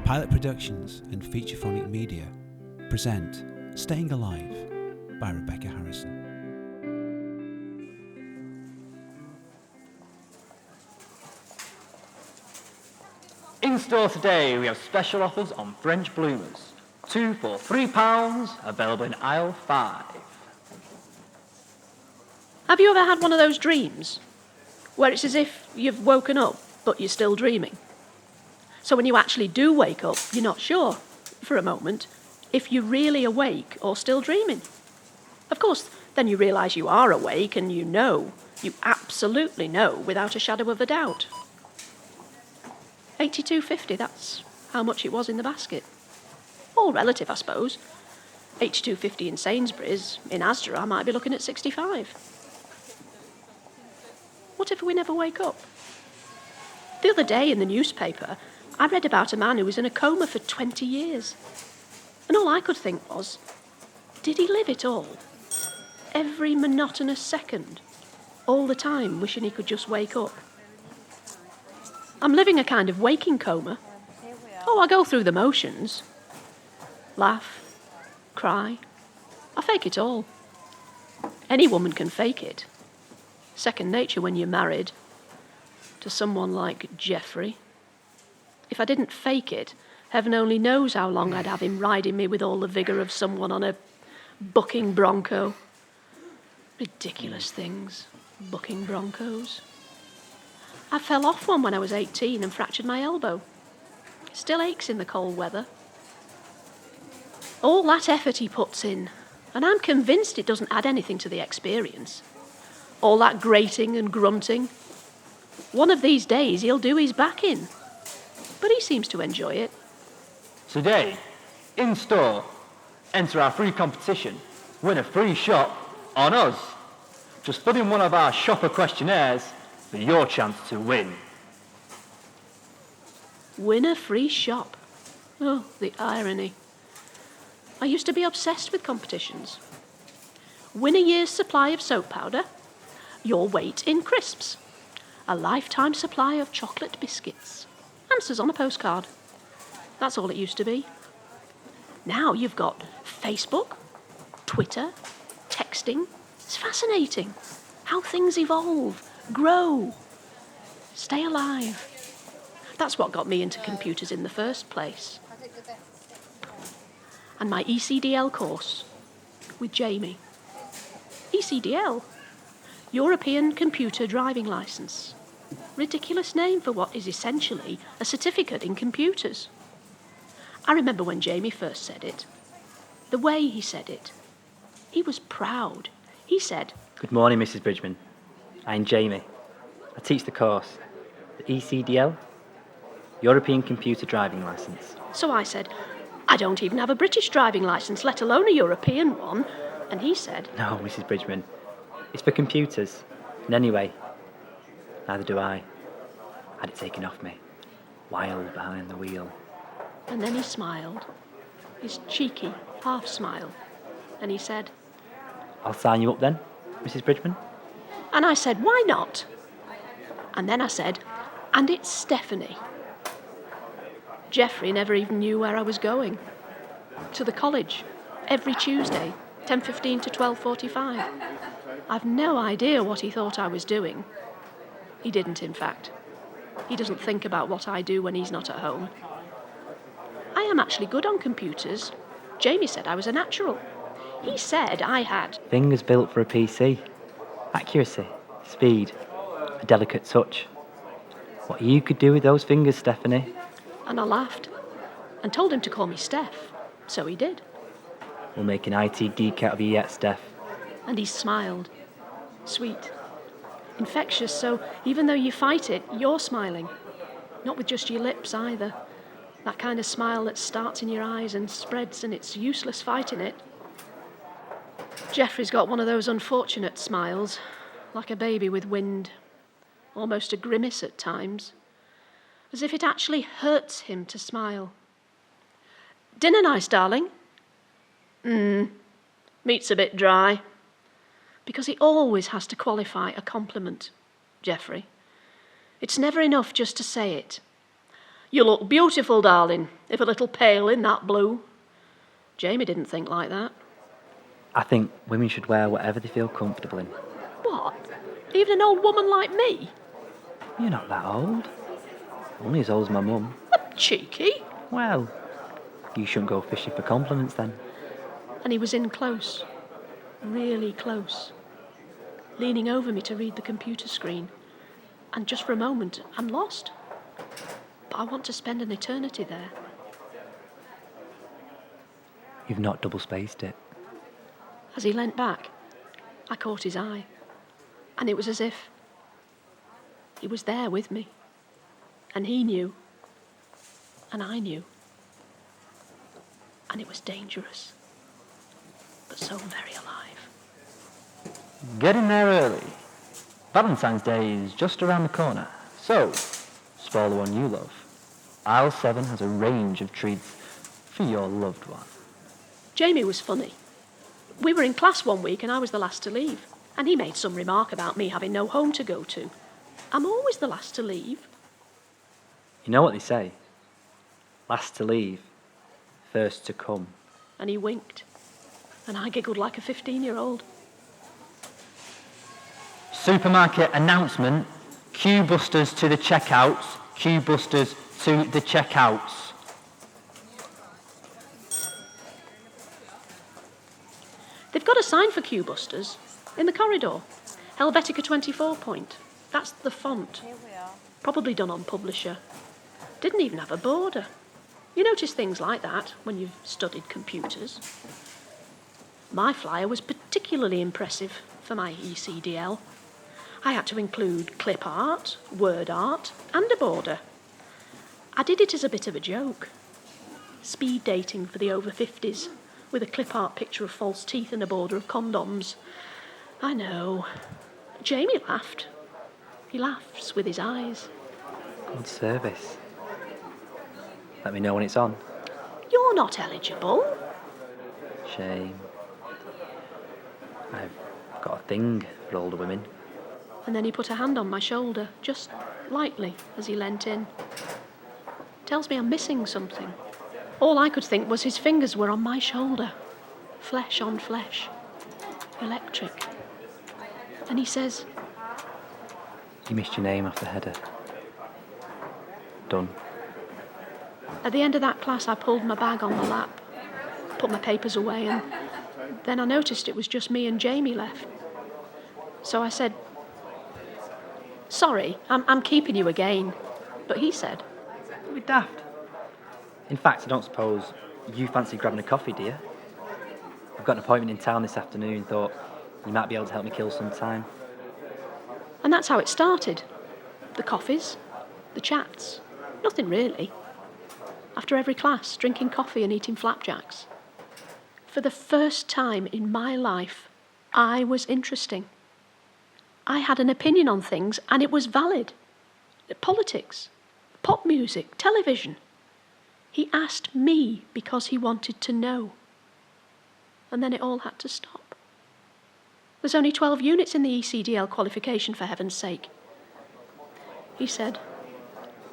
Pilot Productions and Feature Phonic Media present Staying Alive by Rebecca Harrison. In store today, we have special offers on French bloomers. 2 for £3, available in aisle 5. Have you ever had one of those dreams where it's as if you've woken up but you're still dreaming? So when you actually do wake up, you're not sure, for a moment, if you're really awake or still dreaming. Of course, then you realise you are awake and you absolutely know without a shadow of a doubt. £82.50, that's how much it was in the basket. All relative, I suppose. £82.50 in Sainsbury's, in Asda I might be looking at £65. What if we never wake up? The other day in the newspaper, I read about a man who was in a coma for 20 years. And all I could think was, did he live it all? Every monotonous second, all the time wishing he could just wake up. I'm living a kind of waking coma. Oh, I go through the motions. Laugh, cry. I fake it all. Any woman can fake it. Second nature when you're married to someone like Jeffrey. If I didn't fake it, heaven only knows how long I'd have him riding me with all the vigour of someone on a bucking bronco. Ridiculous things, bucking broncos. I fell off one when I was 18 and fractured my elbow. Still aches in the cold weather. All that effort he puts in, and I'm convinced it doesn't add anything to the experience. All that grating and grunting. One of these days he'll do his back in. But he seems to enjoy it. Today, in store, enter our free competition, win a free shop on us. Just fill in one of our shopper questionnaires for your chance to win. Win a free shop. Oh, the irony. I used to be obsessed with competitions. Win a year's supply of soap powder, your weight in crisps, a lifetime supply of chocolate biscuits, answers on a postcard. That's all it used to be. Now you've got Facebook, Twitter, texting. It's fascinating how things evolve, grow, stay alive. That's what got me into computers in the first place. And my ECDL course with Jamie. ECDL, European Computer Driving Licence. Ridiculous name for what is essentially a certificate in computers. I remember when Jamie first said it. The way he said it. He was proud. He said, "Good morning, Mrs. Bridgman. I'm Jamie. I teach the course, the ECDL, European Computer Driving Licence." So I said, "I don't even have a British driving licence, let alone a European one." And he said, "No, Mrs. Bridgman, it's for computers. And anyway, neither do I. Had it taken off me, while behind the wheel." And then he smiled, his cheeky half smile, and he said, "I'll sign you up then, Mrs. Bridgman." and I said, "Why not?" And then I said, "And it's Stephanie." Jeffrey never even knew where I was going. To the college, every Tuesday, 10:15 to 12:45. I've no idea what he thought I was doing. He didn't, in fact. He doesn't think about what I do when he's not at home. I am actually good on computers. Jamie said I was a natural. He said I had. Fingers built for a PC. Accuracy, speed, a delicate touch. What you could do with those fingers, Stephanie. And I laughed and told him to call me Steph. So he did. We'll make an IT geek out of you yet, Steph. And he smiled. Sweet. Infectious, so even though you fight it, you're smiling. Not with just your lips either. That kind of smile that starts in your eyes and spreads, and it's useless fighting it. Jeffrey's got one of those unfortunate smiles, like a baby with wind. Almost a grimace at times. As if it actually hurts him to smile. "Dinner nice, darling?" Meat's a bit dry." Because he always has to qualify a compliment, Jeffrey. It's never enough just to say it. "You look beautiful, darling. if a little pale in that blue. Jamie didn't think like that. I think women should wear whatever they feel comfortable in. What? Even an old woman like me? You're not that old. Only as old as my mum. Cheeky. Well, you shouldn't go fishing for compliments then. And he was in close. Really close. Leaning over me to read the computer screen. And just for a moment, I'm lost. But I want to spend an eternity there. You've not double-spaced it. As he leant back, I caught his eye. And it was as if he was there with me. And he knew. And I knew. And it was dangerous. But so very alive. Get in there early. Valentine's Day is just around the corner. So, spoil the one you love. Aisle 7 has a range of treats for your loved one. Jamie was funny. We were in class one week and I was the last to leave. And he made some remark about me having no home to go to. I'm always the last to leave. You know what they say? Last to leave, first to come. And he winked. And I giggled like a 15-year-old. Supermarket announcement. Queue busters to the checkouts. Queue busters to the checkouts. They've got a sign for queue busters in the corridor. Helvetica 24 point. That's the font. Probably done on publisher. Didn't even have a border. You notice things like that when you've studied computers. My flyer was particularly impressive for my ECDL. I had to include clip art, word art, and a border. I did it as a bit of a joke. Speed dating for the over 50s, with a clip art picture of false teeth and a border of condoms. I know. Jamie laughed. He laughs with his eyes. Good service. Let me know when it's on. You're not eligible. Shame. I've got a thing for older women. And then he put a hand on my shoulder, just lightly, as he leant in. Tells me I'm missing something. All I could think was his fingers were on my shoulder. Flesh on flesh. Electric. And he says, You missed your name off the header. Done. at the end of that class, I pulled my bag on my lap, put my papers away, and then I noticed it was just me and Jamie left. So I said, sorry, I'm keeping you again. But he said, Don't be daft. In fact, I don't suppose you fancy grabbing a coffee, do you? I've got an appointment in town this afternoon, thought you might be able to help me kill some time. and that's how it started. The coffees, the chats, nothing really. After every class, drinking coffee and eating flapjacks. For the first time in my life, I was interesting. I had an opinion on things and it was valid. Politics, pop music, television. He asked me because he wanted to know. And then it all had to stop. There's only 12 units in the ECDL qualification, for heaven's sake. He said,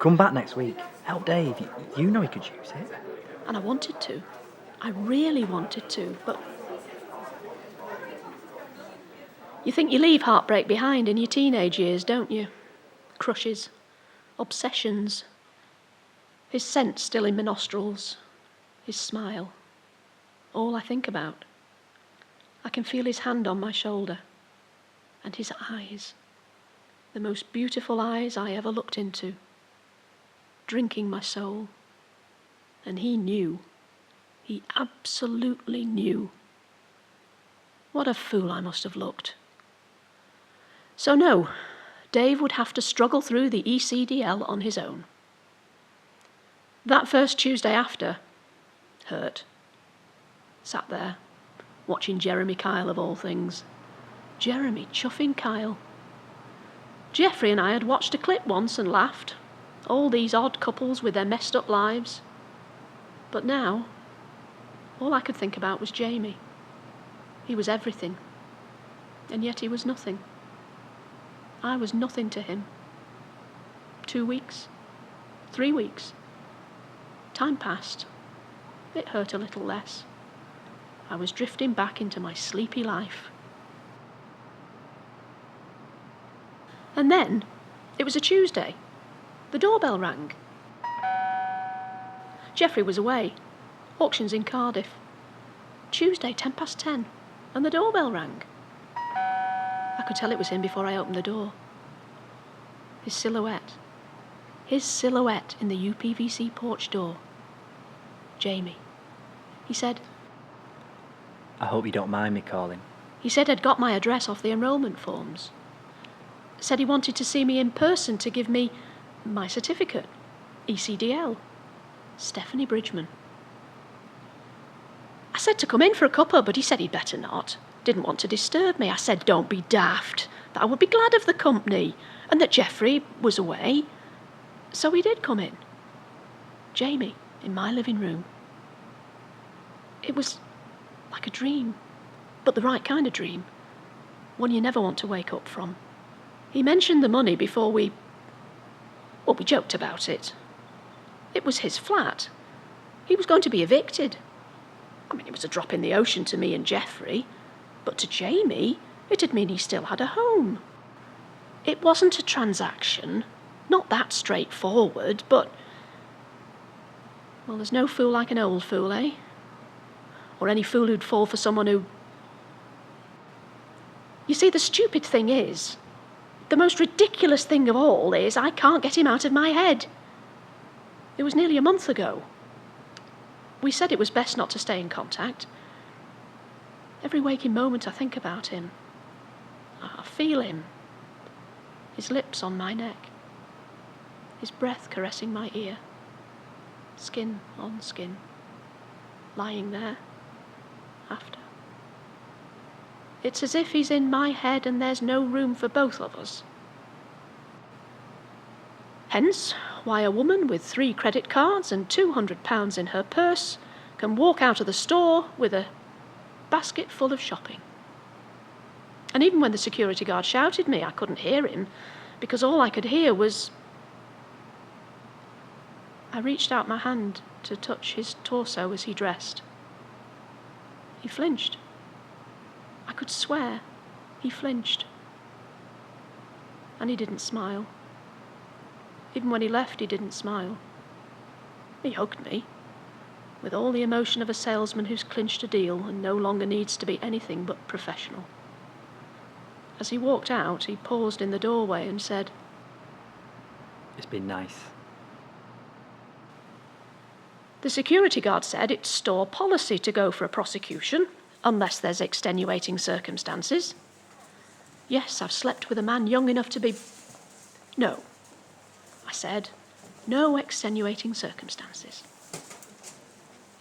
Come back next week. Help Dave. You know he could use it. and I wanted to. I really wanted to, but you think you leave heartbreak behind in your teenage years, don't you? Crushes, obsessions, his scent still in my nostrils, his smile, all I think about. I can feel his hand on my shoulder, and his eyes, the most beautiful eyes I ever looked into, drinking my soul. And he knew. He absolutely knew. What a fool I must have looked. So no, Dave would have to struggle through the ECDL on his own. That first Tuesday after hurt. Sat there, watching Jeremy Kyle of all things. Jeremy chuffing Kyle. Geoffrey and I had watched a clip once and laughed. All these odd couples with their messed up lives. But now, all I could think about was Jamie. He was everything. And yet he was nothing. I was nothing to him. 2 weeks, 3 weeks. Time passed. It hurt a little less. I was drifting back into my sleepy life. And then, it was a Tuesday. The doorbell rang. Geoffrey was away. Auctions in Cardiff. Tuesday, 10:10, and the doorbell rang. I could tell it was him before I opened the door. His silhouette in the UPVC porch door. Jamie. He said, I hope you don't mind me calling. He said I'd got my address off the enrolment forms. Said he wanted to see me in person to give me my certificate. ECDL. Stephanie Bridgman. I said to come in for a cuppa, but he said he'd better not. Didn't want to disturb me. I said, don't be daft, that I would be glad of the company, and that Geoffrey was away. So he did come in. Jamie, in my living room. It was like a dream, but the right kind of dream. One you never want to wake up from. He mentioned the money before we joked about it. It was his flat. He was going to be evicted. I mean, it was a drop in the ocean to me and Geoffrey, but to Jamie, it'd mean he still had a home. It wasn't a transaction, not that straightforward, but... Well, there's no fool like an old fool, eh? Or any fool who'd fall for someone who... You see, the stupid thing is, the most ridiculous thing of all is I can't get him out of my head. It was nearly a month ago. We said it was best not to stay in contact. Every waking moment I think about him. I feel him. His lips on my neck. His breath caressing my ear. Skin on skin. Lying there. After. It's as if he's in my head and there's no room for both of us. Hence, why a woman with 3 credit cards and £200 in her purse can walk out of the store with a basket full of shopping. And even when the security guard shouted me, I couldn't hear him, because all I could hear was... I reached out my hand to touch his torso as he dressed. He flinched. I could swear he flinched. And he didn't smile. Even when he left, he didn't smile. He hugged me, with all the emotion of a salesman who's clinched a deal and no longer needs to be anything but professional. As he walked out, he paused in the doorway and said, It's been nice. The security guard said it's store policy to go for a prosecution, unless there's extenuating circumstances. Yes, I've slept with a man young enough to be... No, I said, no extenuating circumstances.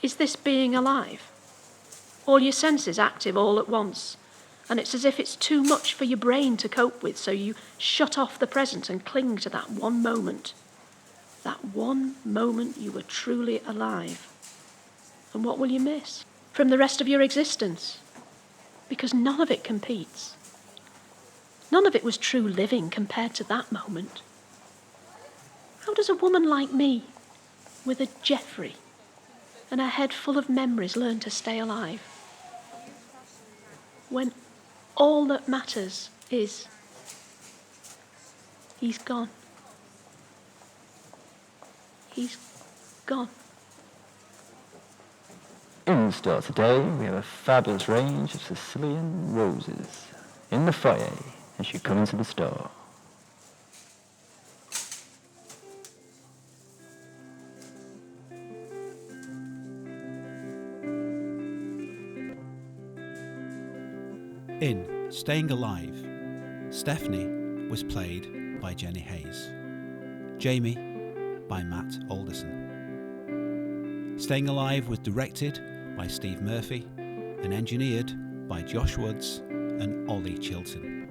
Is this being alive? All your senses active all at once, and it's as if it's too much for your brain to cope with, so you shut off the present and cling to that one moment. That one moment you were truly alive. And what will you miss from the rest of your existence? Because none of it competes. None of it was true living compared to that moment. How does a woman like me, with a Geoffrey and a head full of memories, learn to stay alive? When all that matters is he's gone. He's gone. In store today, we have a fabulous range of Sicilian roses in the foyer as you come into the store. In Staying Alive, Stephanie was played by Jenny Hayes. Jamie by Matt Alderson. Staying Alive was directed by Steve Murphy and engineered by Josh Woods and Ollie Chilton.